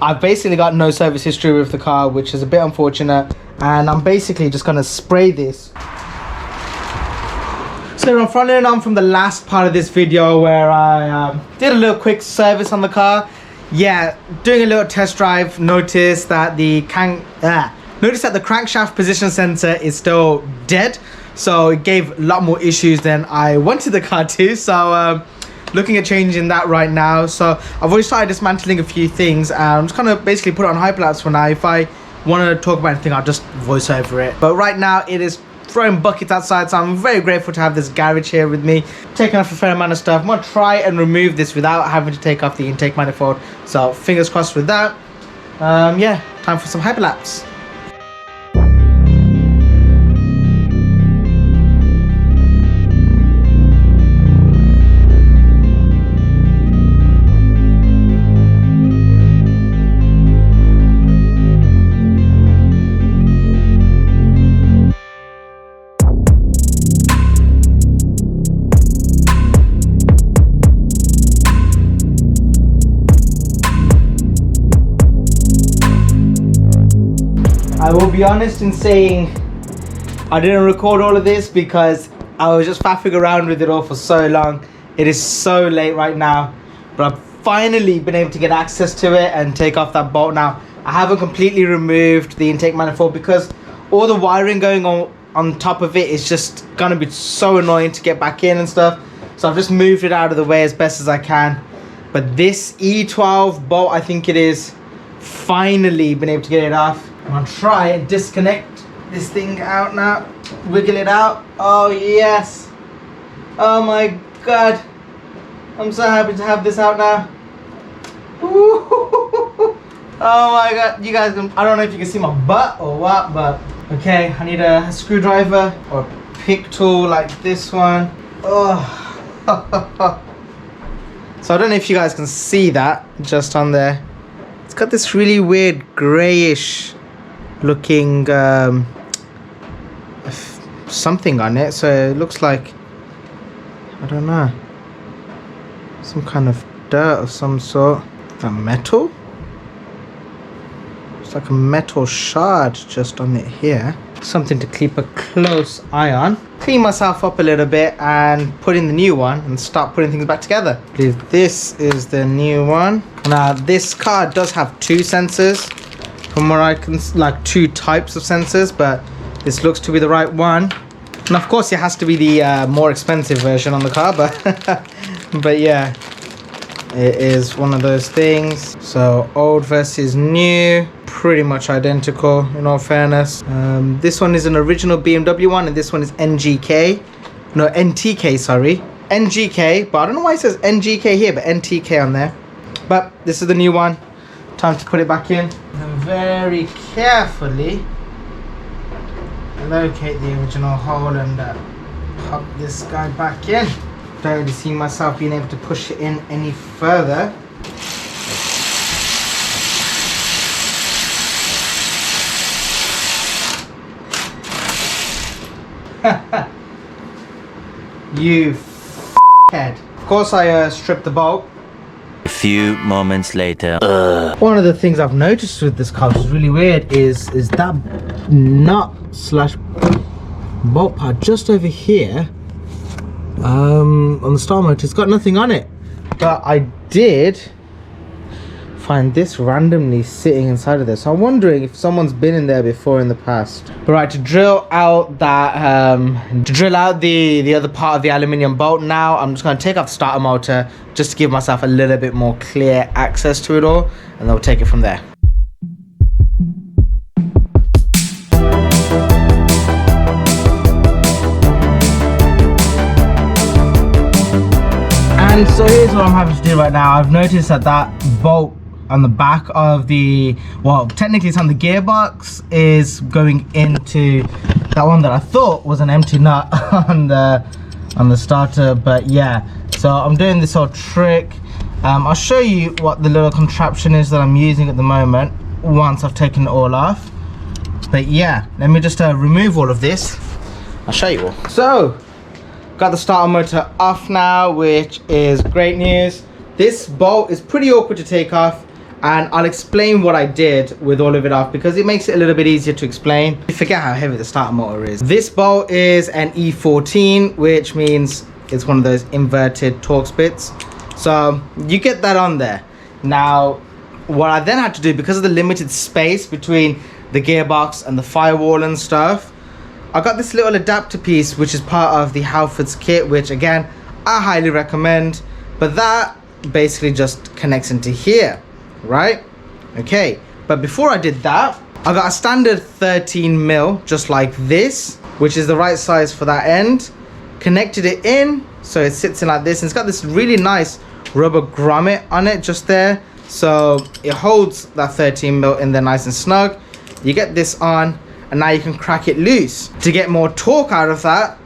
I've basically got no service history with the car, which is a bit unfortunate, and I'm basically just gonna spray this. So I'm following on from the last part of this video where I did a little quick service on the car. Yeah, doing a little test drive, noticed that the crankshaft position sensor is still dead, so it gave a lot more issues than I wanted the car to. So looking at changing that right now. So I've already started dismantling a few things, and I'm just gonna basically put it on hyperlapse for now. If I want to talk about anything, I'll just voice over it. But right now it is throwing buckets outside, so I'm very grateful to have this garage here with me, taking off a fair amount of stuff. I'm gonna try and remove this without having to take off the intake manifold, so fingers crossed with that. Yeah, time for some hyperlapse. I will be honest in saying I didn't record all of this because I was just faffing around with it all for so long. It is so late right now, but I've finally been able to get access to it and take off that bolt now. I haven't completely removed the intake manifold because all the wiring going on top of it is just gonna be so annoying to get back in and stuff. So I've just moved it out of the way as best as I can. But this E12 bolt, I think it is, finally been able to get it off. I'm gonna try and disconnect this thing out now. Wiggle it out. Oh yes. Oh my god. I'm so happy to have this out now. Oh my god. You guys, I don't know if you can see my butt or what, but okay. I need a screwdriver or a pick tool like this one. Oh. So I don't know if you guys can see that just on there. It's got this really weird grayish looking something on it, so it looks like, I don't know, some kind of dirt of some sort. A metal? It's like a metal shard just on it here. Something to keep a close eye on. Clean myself up a little bit and put in the new one and start putting things back together. I believe this is the new one. Now this car does have two sensors, from where I can, like two types of sensors, but this looks to be the right one. And of course it has to be the more expensive version on the car, but yeah, it is one of those things. So old versus new, pretty much identical in all fairness. This one is an original BMW one, and this one is NTK, sorry, NGK, but I don't know why it says NGK here but NTK on there. But this is the new one. Time to put it back in and very carefully locate the original hole and pop this guy back in. Don't really see myself being able to push it in any further. You f***head. Of course I stripped the bolt. A few moments later. One of the things I've noticed with this car, which is really weird, is that nut slash bolt pad just over here on the star motor. It's got nothing on it, but I did find this randomly sitting inside of there, so I'm wondering if someone's been in there before in the past. But right, to drill out that the other part of the aluminium bolt now, I'm just going to take off the starter motor just to give myself a little bit more clear access to it all, and then we'll take it from there. And so here's what I'm having to do right now. I've noticed that bolt on the back of the, well, technically it's on the gearbox, is going into that one that I thought was an empty nut on the starter. But yeah, so I'm doing this whole trick. I'll show you what the little contraption is that I'm using at the moment once I've taken it all off. But yeah, let me just remove all of this. I'll show you all. So got the starter motor off now, which is great news. This bolt is pretty awkward to take off, and I'll explain what I did with all of it off because it makes it a little bit easier to explain. You forget how heavy the starter motor is. This bolt is an E14, which means it's one of those inverted Torx bits. So you get that on there. Now, what I then had to do, because of the limited space between the gearbox and the firewall and stuff, I got this little adapter piece, which is part of the Halfords kit, which again, I highly recommend. But that basically just connects into here, right? Okay, but before I did that, I got a standard 13mm, just like this, which is the right size for that end. Connected it in, so it sits in like this, and it's got this really nice rubber grommet on it just there, so it holds that 13mm in there nice and snug. You get this on, and now you can crack it loose. To get more torque out of that,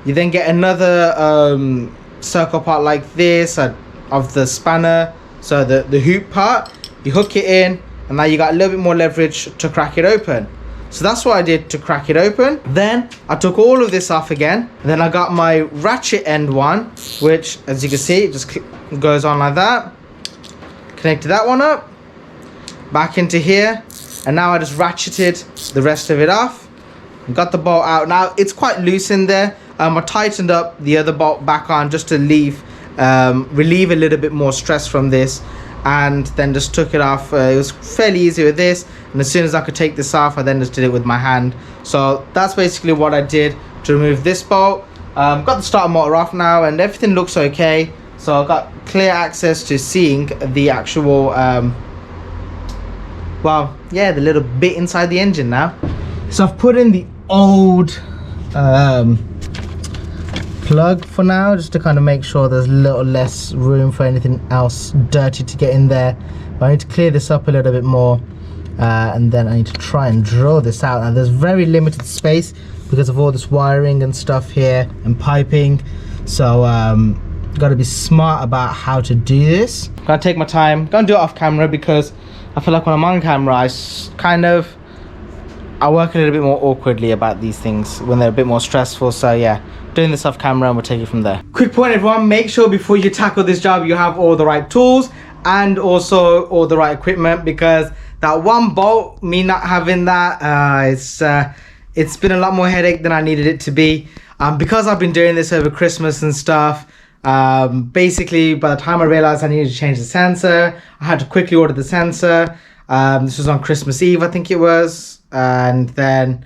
you then get another circle part like this of the spanner, so the hoop part. You hook it in, and now you got a little bit more leverage to crack it open. So that's what I did to crack it open. Then I took all of this off again. And then I got my ratchet end one, which, as you can see, it just goes on like that. Connected that one up, back into here. And now I just ratcheted the rest of it off. Got the bolt out. Now it's quite loose in there. I tightened up the other bolt back on just to relieve a little bit more stress from this. And then just took it off. It was fairly easy with this, and as soon as I could take this off, I then just did it with my hand. So that's basically what I did to remove this bolt. Got the starter motor off now, and everything looks okay. So I've got clear access to seeing the actual well, yeah, the little bit inside the engine now. So I've put in the old plug for now, just to kind of make sure there's a little less room for anything else dirty to get in there. But I need to clear this up a little bit more, and then I need to try and draw this out. Now there's very limited space because of all this wiring and stuff here and piping, so got to be smart about how to do this. I'm gonna take my time, gonna do it off camera, because I feel like when I'm on camera I work a little bit more awkwardly about these things when they're a bit more stressful. So yeah, doing this off camera, and we'll take it from there. Quick point, everyone, make sure before you tackle this job you have all the right tools and also all the right equipment, because that one bolt, me not having that, it's been a lot more headache than I needed it to be. Because I've been doing this over Christmas and stuff, basically by the time I realized I needed to change the sensor, I had to quickly order the sensor. This was on Christmas Eve, I think it was. And then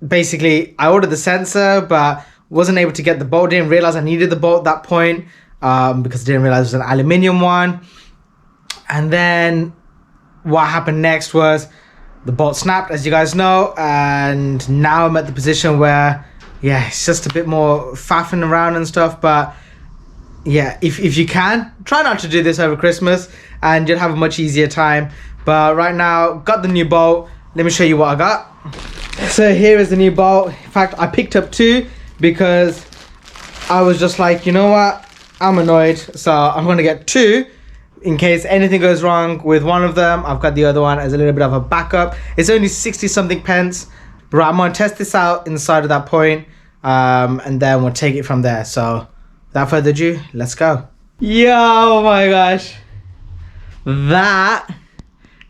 basically I ordered the sensor but wasn't able to get the bolt. Didn't realize I needed the bolt at that point, because I didn't realize it was an aluminium one. And then what happened next was the bolt snapped, as you guys know, and now I'm at the position where, yeah, it's just a bit more faffing around and stuff. But yeah, if you can, try not to do this over Christmas and you'll have a much easier time. But right now, got the new bolt. Let me show you what I got. So here is the new bolt. In fact, I picked up two because I was just like, you know what, I'm annoyed, so I'm gonna get two in case anything goes wrong with one of them. I've got the other one as a little bit of a backup. It's only 60 something pence, but I'm gonna test this out inside of that point, and then we'll take it from there. So without further ado, let's go. Yo, oh my gosh, that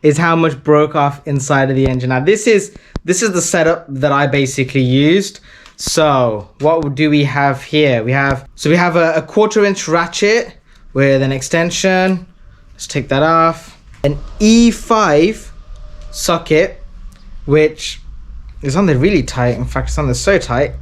is how much broke off inside of the engine. Now this is the setup that I basically used. So what do we have here? We have a 1/4" ratchet with an extension. Let's take that off. An E5 socket, which is on there really tight. In fact, it's on there so tight.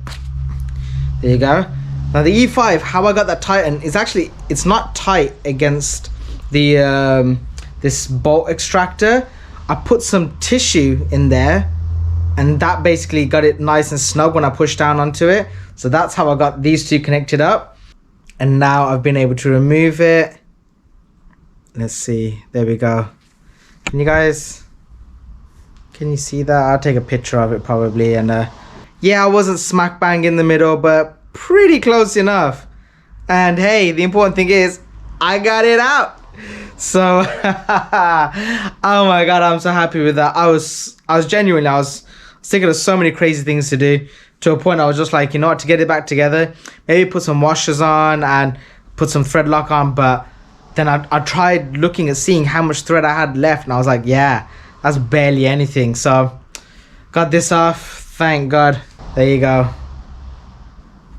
There you go. Now the E5, how I got that tightened is actually, it's not tight against the this bolt extractor. I put some tissue in there, and that basically got it nice and snug when I pushed down onto it. So that's how I got these two connected up. And now I've been able to remove it. Let's see, there we go. Can you see that? I'll take a picture of it probably. And yeah, I wasn't smack bang in the middle, but pretty close enough. And hey, the important thing is I got it out. So oh my god, I'm so happy with that. I was thinking of so many crazy things to do, to a point I was just like, you know what, to get it back together, maybe put some washers on and put some thread lock on, but Then I tried looking and seeing how much thread I had left, and I was like, yeah, that's barely anything. So got this off, thank God. There you go.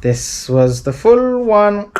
This was the full one,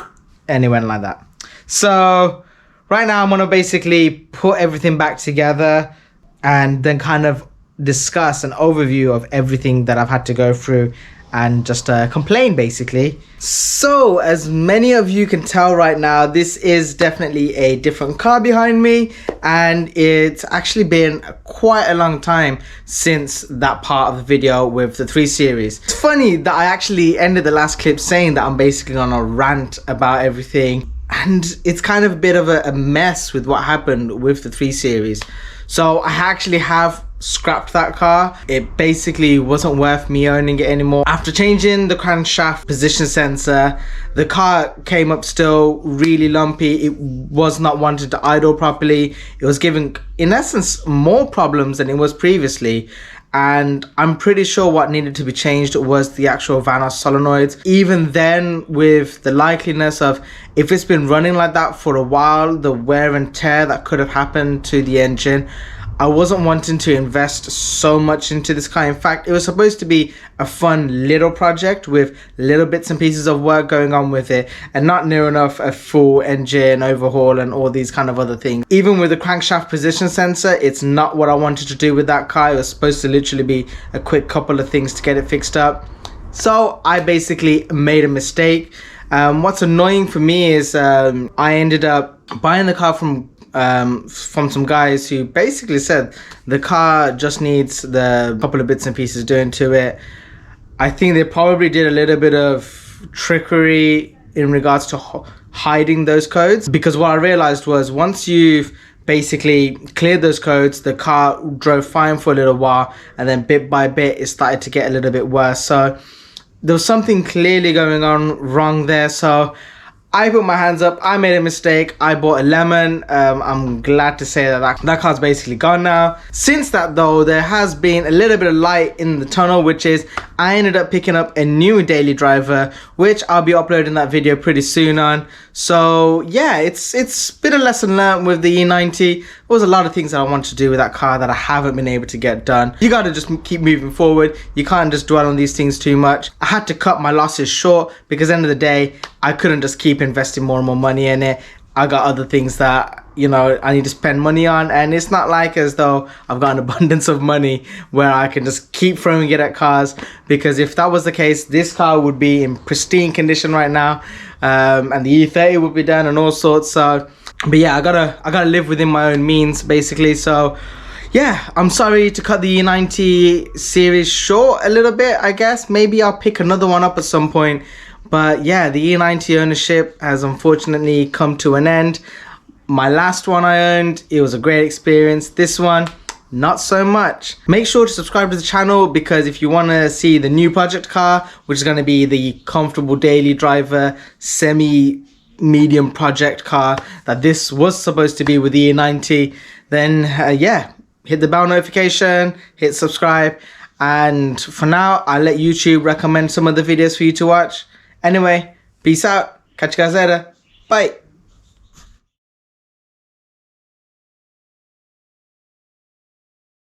and it went like that. So right now I'm gonna basically put everything back together and then kind of discuss an overview of everything that I've had to go through and just complain basically. So as many of you can tell right now, this is definitely a different car behind me, and it's actually been quite a long time since that part of the video with the 3 Series. It's funny that I actually ended the last clip saying that I'm basically on a rant about everything, and it's kind of a bit of a mess with what happened with the 3 Series. So I actually have scrapped that car. It basically wasn't worth me owning it anymore. After changing the crankshaft position sensor, the car came up still really lumpy. It was not wanting to idle properly. It was giving, in essence, more problems than it was previously. And I'm pretty sure what needed to be changed was the actual Vanos solenoids. Even then, with the likeliness of, if it's been running like that for a while, the wear and tear that could have happened to the engine, I wasn't wanting to invest so much into this car. In fact, it was supposed to be a fun little project with little bits and pieces of work going on with it, and not near enough a full engine overhaul and all these kind of other things. Even with the crankshaft position sensor, it's not what I wanted to do with that car. It was supposed to literally be a quick couple of things to get it fixed up. So I basically made a mistake. What's annoying for me is I ended up buying the car from some guys who basically said the car just needs the couple of bits and pieces doing to it. I think they probably did a little bit of trickery in regards to hiding those codes, because what I realized was once you've basically cleared those codes, the car drove fine for a little while, and then bit by bit it started to get a little bit worse. So there was something clearly going on wrong there. So I put my hands up, I made a mistake, I bought a lemon. I'm glad to say that car's basically gone now. Since that though, there has been a little bit of light in the tunnel, which is I ended up picking up a new daily driver, which I'll be uploading that video pretty soon on. So yeah, it's been a lesson learned with the E90. There was a lot of things that I wanted to do with that car that I haven't been able to get done. You gotta just keep moving forward. You can't just dwell on these things too much. I had to cut my losses short because at the end of the day, I couldn't just keep investing more and more money in it. I got other things that, you know, I need to spend money on, and it's not like as though I've got an abundance of money where I can just keep throwing it at cars, because if that was the case, this car would be in pristine condition right now, and the E30 would be done and all sorts. So but yeah, I gotta live within my own means basically. So yeah, I'm sorry to cut the E90 series short a little bit. I guess maybe I'll pick another one up at some point. But yeah, the E90 ownership has unfortunately come to an end. My last one I owned, it was a great experience. This one, not so much. Make sure to subscribe to the channel, because if you want to see the new project car, which is going to be the comfortable daily driver semi-medium project car that this was supposed to be with the E90, then yeah, hit the bell notification, hit subscribe, and for now I'll let YouTube recommend some of the videos for you to watch. Anyway, peace out. Catch you guys later. Bye.